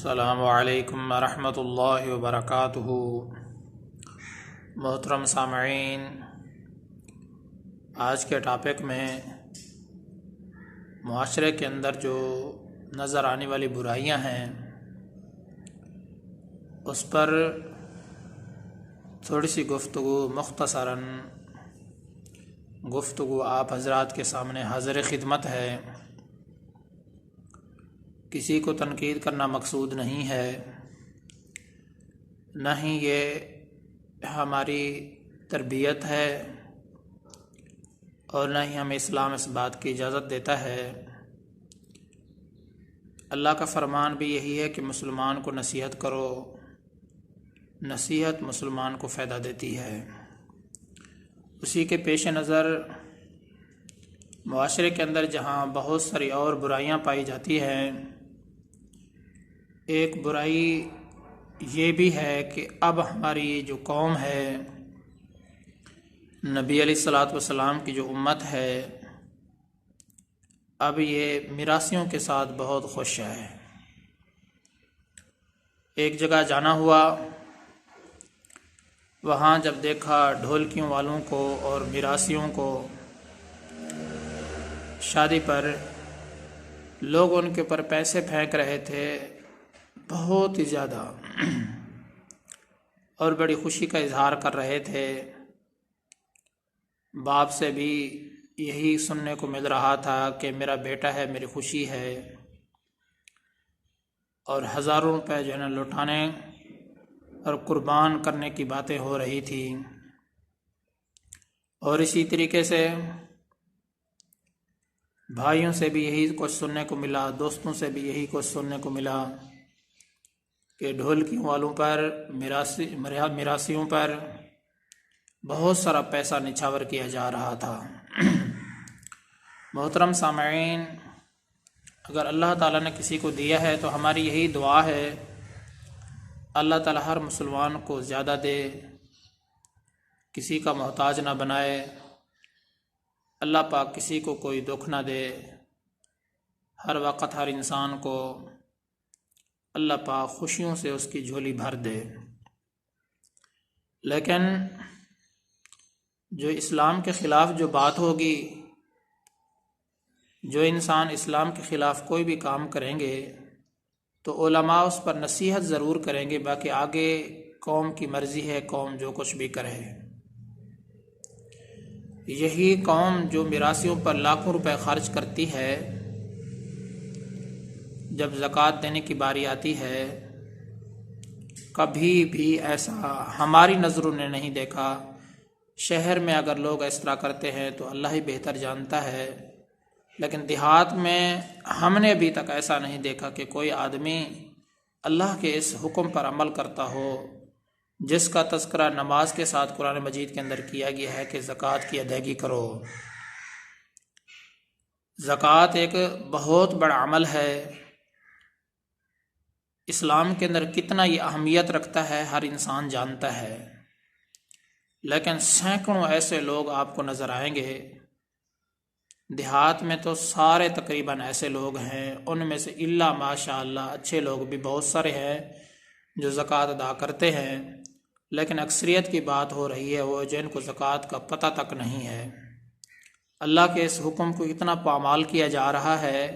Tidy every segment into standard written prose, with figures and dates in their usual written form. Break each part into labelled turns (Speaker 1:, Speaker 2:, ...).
Speaker 1: السلام علیکم ورحمۃ اللہ وبرکاتہ۔ محترم سامعین، آج کے ٹاپک میں معاشرے کے اندر جو نظر آنے والی برائیاں ہیں اس پر تھوڑی سی مختصراً گفتگو آپ حضرات کے سامنے حاضر خدمت ہے۔ کسی کو تنقید کرنا مقصود نہیں ہے، نہ ہی یہ ہماری تربیت ہے اور نہ ہی ہمیں اسلام اس بات کی اجازت دیتا ہے۔ اللہ کا فرمان بھی یہی ہے کہ مسلمان کو نصیحت کرو، نصیحت مسلمان کو فائدہ دیتی ہے۔ اسی کے پیش نظر معاشرے کے اندر جہاں بہت ساری اور برائیاں پائی جاتی ہیں، ایک برائی یہ بھی ہے کہ اب ہماری جو قوم ہے، نبی علیہ الصلوۃ والسلام کی جو امت ہے، اب یہ میراثیوں کے ساتھ بہت خوش ہے۔ ایک جگہ جانا ہوا، وہاں جب دیکھا ڈھولکیوں والوں کو اور میراثیوں کو شادی پر لوگ ان کے اوپر پیسے پھینک رہے تھے بہت ہی زیادہ، اور بڑی خوشی کا اظہار کر رہے تھے۔ باپ سے بھی یہی سننے کو مل رہا تھا کہ میرا بیٹا ہے، میری خوشی ہے، اور ہزاروں روپے جو ہے نا لوٹانے اور قربان کرنے کی باتیں ہو رہی تھی۔ اور اسی طریقے سے بھائیوں سے بھی یہی کچھ سننے کو ملا، دوستوں سے بھی یہی کچھ سننے کو ملا کہ ڈھولکیوں والوں پر، میراثیوں پر بہت سارا پیسہ نچھاور کیا جا رہا تھا۔ محترم سامعین، اگر اللہ تعالیٰ نے کسی کو دیا ہے تو ہماری یہی دعا ہے، اللہ تعالیٰ ہر مسلمان کو زیادہ دے، کسی کا محتاج نہ بنائے، اللہ پاک کسی کو کوئی دکھ نہ دے، ہر وقت ہر انسان کو اللہ پاک خوشیوں سے اس کی جھولی بھر دے۔ لیکن جو اسلام کے خلاف جو بات ہوگی، جو انسان اسلام کے خلاف کوئی بھی کام کریں گے تو علماء اس پر نصیحت ضرور کریں گے، باقی آگے قوم کی مرضی ہے، قوم جو کچھ بھی کرے۔ یہی قوم جو میراثیوں پر لاکھوں روپے خرچ کرتی ہے، جب زکوٰۃ دینے کی باری آتی ہے، کبھی بھی ایسا ہماری نظروں نے نہیں دیکھا۔ شہر میں اگر لوگ اس طرح کرتے ہیں تو اللہ ہی بہتر جانتا ہے، لیکن دیہات میں ہم نے ابھی تک ایسا نہیں دیکھا کہ کوئی آدمی اللہ کے اس حکم پر عمل کرتا ہو جس کا تذکرہ نماز کے ساتھ قرآن مجید کے اندر کیا گیا ہے کہ زکوٰۃ کی ادائیگی کرو۔ زکوٰۃ ایک بہت بڑا عمل ہے، اسلام کے اندر کتنا یہ اہمیت رکھتا ہے ہر انسان جانتا ہے، لیکن سینکڑوں ایسے لوگ آپ کو نظر آئیں گے، دیہات میں تو سارے تقریباً ایسے لوگ ہیں، ان میں سے الا ماشاء اللہ اچھے لوگ بھی بہت سارے ہیں جو زکوٰۃ ادا کرتے ہیں، لیکن اکثریت کی بات ہو رہی ہے وہ جن کو زکوٰۃ کا پتہ تک نہیں ہے۔ اللہ کے اس حکم کو اتنا پامال کیا جا رہا ہے،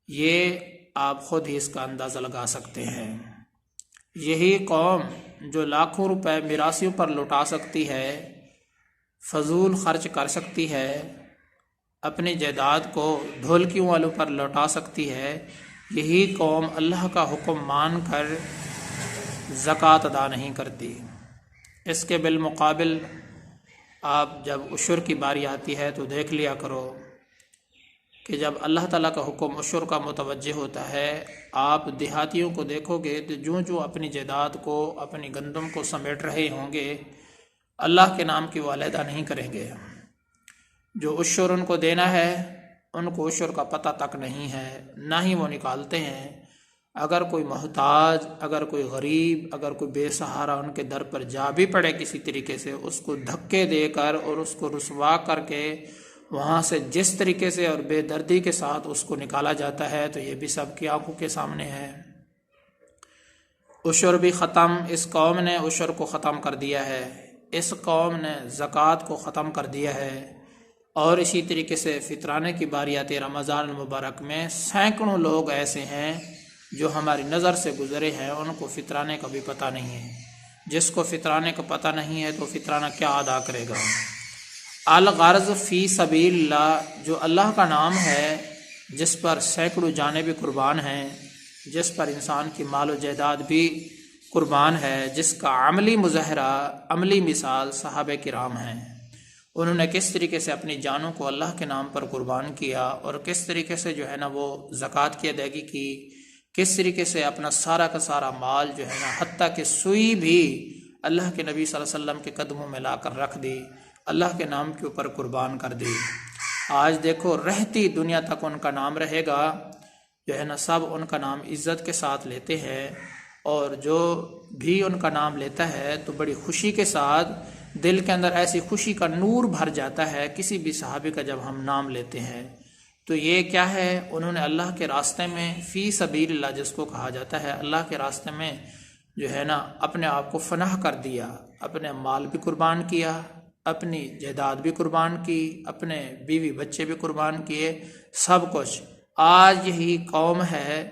Speaker 1: یہ آپ خود ہی اس کا اندازہ لگا سکتے ہیں۔ یہی قوم جو لاکھوں روپے میراثیوں پر لوٹا سکتی ہے، فضول خرچ کر سکتی ہے، اپنی جائیداد کو ڈھولکیوں والوں پر لوٹا سکتی ہے، یہی قوم اللہ کا حکم مان کر زکوٰۃ ادا نہیں کرتی۔ اس کے بالمقابل آپ جب عشر کی باری آتی ہے تو دیکھ لیا کرو کہ جب اللہ تعالیٰ کا حکم عشر کا متوجہ ہوتا ہے، آپ دیہاتیوں کو دیکھو گے تو جو اپنی جائیداد کو، اپنی گندم کو سمیٹ رہے ہوں گے، اللہ کے نام کی وہ علیحدہ نہیں کریں گے۔ جو عشر ان کو دینا ہے، ان کو عشر کا پتہ تک نہیں ہے، نہ ہی وہ نکالتے ہیں۔ اگر کوئی محتاج، اگر کوئی غریب، اگر کوئی بے سہارا ان کے در پر جا بھی پڑے کسی طریقے سے، اس کو دھکے دے کر اور اس کو رسوا کر کے وہاں سے جس طریقے سے اور بے دردی کے ساتھ اس کو نکالا جاتا ہے، تو یہ بھی سب کی آنکھوں کے سامنے ہے۔ عشر بھی ختم، اس قوم نے عشر کو ختم کر دیا ہے، اس قوم نے زکوٰۃ کو ختم کر دیا ہے، اور اسی طریقے سے فطرانے کی باری آتی ہے رمضان المبارک میں سینکڑوں لوگ ایسے ہیں جو ہماری نظر سے گزرے ہیں، ان کو فطرانے کا بھی پتہ نہیں ہے۔ جس کو فطرانے کا پتہ نہیں ہے تو فطرانہ کیا ادا کرے گا؟ الغرض فی سبیل اللہ، جو اللہ کا نام ہے، جس پر سینکڑوں جانیں بھی قربان ہیں، جس پر انسان کی مال و جائیداد بھی قربان ہے، جس کا عملی مظاہرہ، عملی مثال صحابہ کرام ہیں۔ انہوں نے کس طریقے سے اپنی جانوں کو اللہ کے نام پر قربان کیا، اور کس طریقے سے جو ہے نا وہ زکوٰۃ کی ادائیگی کی، کس طریقے سے اپنا سارا کا سارا مال جو ہے نا حتیٰ کہ سوئی بھی اللہ کے نبی صلی اللہ علیہ وسلم کے قدموں میں لا کر رکھ دی، اللہ کے نام کے اوپر قربان کر دی۔ آج دیکھو رہتی دنیا تک ان کا نام رہے گا، جو ہے نا سب ان کا نام عزت کے ساتھ لیتے ہیں، اور جو بھی ان کا نام لیتا ہے تو بڑی خوشی کے ساتھ دل کے اندر ایسی خوشی کا نور بھر جاتا ہے کسی بھی صحابی کا جب ہم نام لیتے ہیں۔ تو یہ کیا ہے؟ انہوں نے اللہ کے راستے میں فی سبیل اللہ جس کو کہا جاتا ہے، اللہ کے راستے میں جو ہے نا اپنے آپ کو فناہ کر دیا، اپنے مال بھی قربان کیا، اپنی جائیداد بھی قربان کی، اپنے بیوی بچے بھی قربان کیے، سب کچھ۔ آج یہی قوم ہے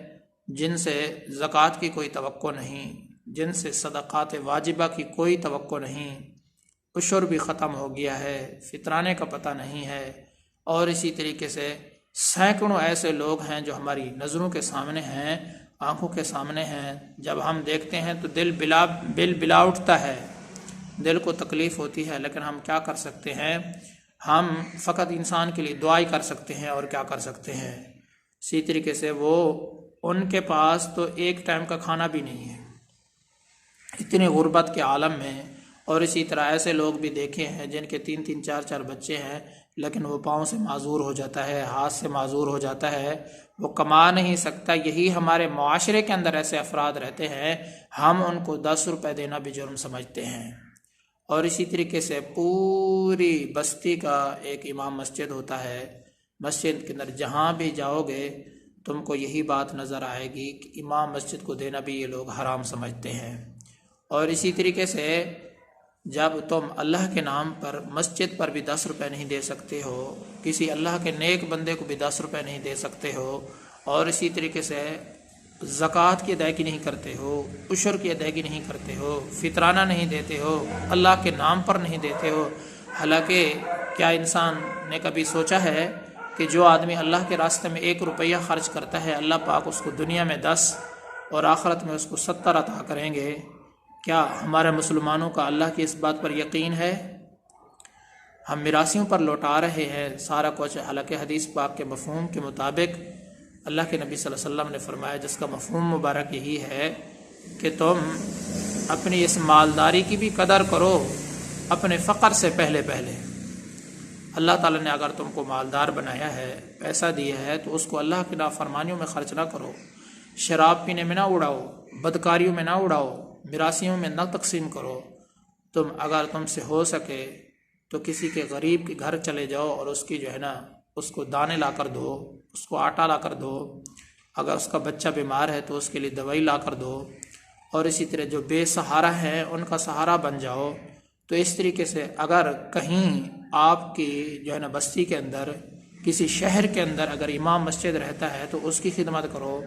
Speaker 1: جن سے زکوٰۃ کی کوئی توقع نہیں، جن سے صدقات واجبہ کی کوئی توقع نہیں، عشر بھی ختم ہو گیا ہے، فطرانے کا پتہ نہیں ہے، اور اسی طریقے سے سینکڑوں ایسے لوگ ہیں جو ہماری نظروں کے سامنے ہیں، آنکھوں کے سامنے ہیں، جب ہم دیکھتے ہیں تو دل بلا اٹھتا ہے، دل کو تکلیف ہوتی ہے، لیکن ہم کیا کر سکتے ہیں؟ ہم فقط انسان کے لیے دعائی کر سکتے ہیں، اور کیا کر سکتے ہیں؟ اسی طریقے سے وہ ان کے پاس تو ایک ٹائم کا کھانا بھی نہیں ہے اتنی غربت کے عالم میں، اور اسی طرح ایسے لوگ بھی دیکھے ہیں جن کے 3 4 بچے ہیں، لیکن وہ پاؤں سے معذور ہو جاتا ہے، ہاتھ سے معذور ہو جاتا ہے، وہ کما نہیں سکتا۔ یہی ہمارے معاشرے کے اندر ایسے افراد رہتے ہیں، ہم ان کو 10 روپے دینا بھی جرم سمجھتے ہیں۔ اور اسی طریقے سے پوری بستی کا ایک امام مسجد ہوتا ہے، مسجد کے اندر جہاں بھی جاؤ گے تم کو یہی بات نظر آئے گی کہ امام مسجد کو دینا بھی یہ لوگ حرام سمجھتے ہیں۔ اور اسی طریقے سے جب تم اللہ کے نام پر مسجد پر بھی 10 روپے نہیں دے سکتے ہو، کسی اللہ کے نیک بندے کو بھی 10 روپے نہیں دے سکتے ہو، اور اسی طریقے سے زکوٰۃ کی ادائیگی نہیں کرتے ہو، عشر کی ادائیگی نہیں کرتے ہو، فطرانہ نہیں دیتے ہو، اللہ کے نام پر نہیں دیتے ہو، حالانکہ کیا انسان نے کبھی سوچا ہے کہ جو آدمی اللہ کے راستے میں 1 روپیہ خرچ کرتا ہے، اللہ پاک اس کو دنیا میں 10 اور آخرت میں اس کو 70 عطا کریں گے؟ کیا ہمارے مسلمانوں کا اللہ کی اس بات پر یقین ہے؟ ہم میراثیوں پر لوٹا رہے ہیں سارا کچھ، حالانکہ حدیث پاک کے مفہوم کے مطابق اللہ کے نبی صلی اللہ علیہ وسلم نے فرمایا، جس کا مفہوم مبارک یہی ہے کہ تم اپنی اس مالداری کی بھی قدر کرو اپنے فقر سے پہلے۔ اللہ تعالیٰ نے اگر تم کو مالدار بنایا ہے، پیسہ دیا ہے، تو اس کو اللہ کی نافرمانیوں میں خرچ نہ کرو، شراب پینے میں نہ اڑاؤ، بدکاریوں میں نہ اڑاؤ، میراثیوں میں نہ تقسیم کرو۔ اگر تم سے ہو سکے تو کسی کے غریب کے گھر چلے جاؤ اور اس کی جو ہے نا اس کو دانے لا کر دو، اس کو آٹا لا کر دو، اگر اس کا بچہ بیمار ہے تو اس کے لیے دوائی لا کر دو، اور اسی طرح جو بے سہارا ہیں ان کا سہارا بن جاؤ۔ تو اس طریقے سے اگر کہیں آپ کی جو ہے نا بستی کے اندر، کسی شہر کے اندر اگر امام مسجد رہتا ہے تو اس کی خدمت کرو،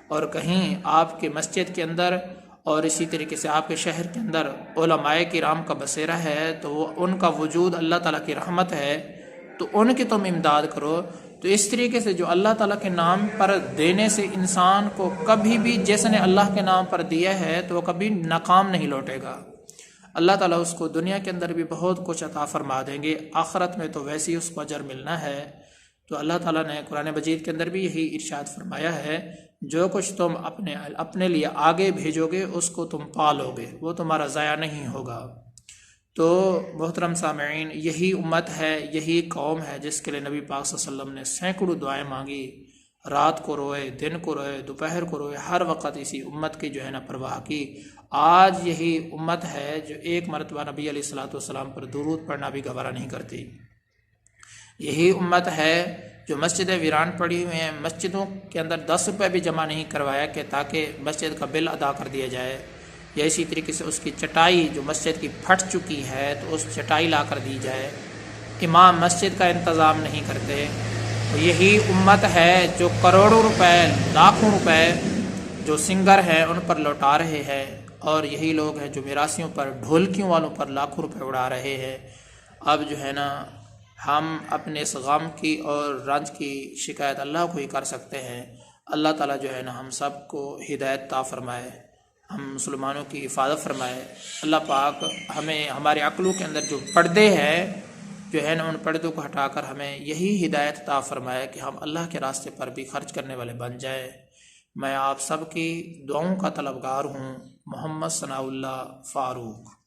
Speaker 1: اور کہیں آپ کے مسجد کے اندر اور اسی طریقے سے آپ کے شہر کے اندر علماء کرام کا بسیرا ہے تو وہ ان کا وجود اللہ تعالیٰ کی رحمت ہے، تو ان کی تم امداد کرو۔ تو اس طریقے سے جو اللہ تعالیٰ کے نام پر دینے سے انسان کو کبھی بھی، جس نے اللہ کے نام پر دیا ہے تو وہ کبھی ناکام نہیں لوٹے گا۔ اللہ تعالیٰ اس کو دنیا کے اندر بھی بہت کچھ عطا فرما دیں گے، آخرت میں تو ویسے ہی اس کو اجر ملنا ہے۔ تو اللہ تعالیٰ نے قرآن مجید کے اندر بھی یہی ارشاد فرمایا ہے، جو کچھ تم اپنے لیے آگے بھیجو گے اس کو تم پالو گے، وہ تمہارا ضائع نہیں ہوگا۔ تو محترم سامعین، یہی امت ہے، یہی قوم ہے جس کے لیے نبی پاک صلی اللہ علیہ وسلم نے سینکڑوں دعائیں مانگی، رات کو روئے، دن کو روئے، دوپہر کو روئے، ہر وقت اسی امت کی جو ہے نا پرواہ کی۔ آج یہی امت ہے جو ایک مرتبہ نبی علیہ الصلوۃ والسلام پر درود پڑھنا بھی گوارا نہیں کرتی۔ یہی امت ہے جو مسجدیں ویران پڑی ہوئی ہیں مسجدوں کے اندر 10 روپے بھی جمع نہیں کروایا کہ تاکہ مسجد کا بل ادا کر دیا جائے، یا اسی طریقے سے اس کی چٹائی جو مسجد کی پھٹ چکی ہے تو اس چٹائی لا کر دی جائے۔ امام مسجد کا انتظام نہیں کرتے۔ یہی امت ہے جو کروڑوں روپے لاکھوں روپے جو سنگر ہیں ان پر لوٹا رہے ہیں، اور یہی لوگ ہیں جو میراثیوں پر ڈھولکیوں والوں پر لاکھوں روپے اڑا رہے ہیں۔ اب جو ہے نا ہم اپنے اس غم کی اور رنج کی شکایت اللہ کو ہی کر سکتے ہیں۔ اللہ تعالیٰ جو ہے نا ہم سب کو ہدایت عطا فرمائے، ہم مسلمانوں کی حفاظت فرمائے۔ اللہ پاک ہمیں ہمارے عقلوں کے اندر جو پردے ہیں جو ہے نا ان پردوں کو ہٹا کر ہمیں یہی ہدایت عطا فرمائے کہ ہم اللہ کے راستے پر بھی خرچ کرنے والے بن جائیں۔ میں آپ سب کی دعاؤں کا طلبگار ہوں۔ محمد ثناء اللہ فاروق۔